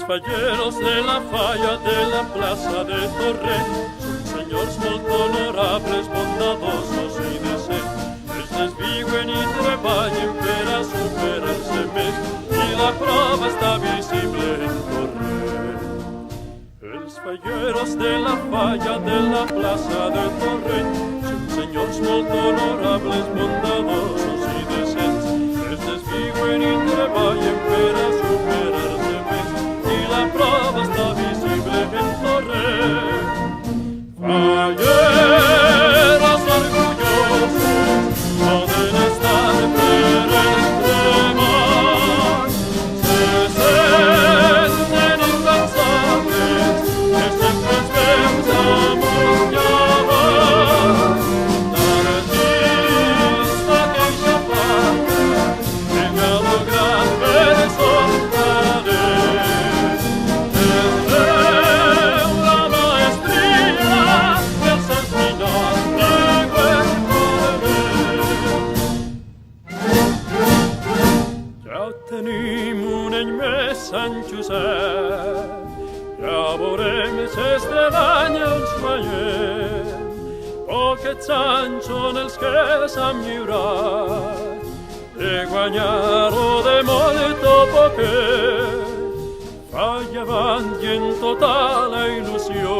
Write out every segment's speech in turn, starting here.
falleros de la falla de la plaza de Torrent són senyors molt honorables, bondadosos i decents. Els desviuen i treballen per a superar-se més i la prova està visible en Torrent. Els falleros de la falla de la plaça de Torrent són senyors molt honorables, bondadosos i decents. Els desviuen i treballen per a superar-se més i la prova està visible en Torrent. Falleros orgullosos poden estar per extremar, se senten incansables, que sempre els veus amunt i avall. L'artista que eixa planta venga lograr per son talent. Es veu la maestria dels seus millors ja ho tenim un any més, Sant Josep, ja veurem si este l'any els fallem. Poquets anys són els que s'han lliurat de guanyar o de molt o poquet. Falla avant i en tota la il·lusió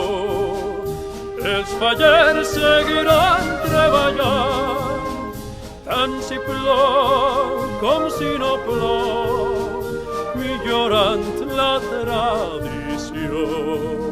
els fallers seguiran treballant, tant si plou com si no plou, millorant la tradició.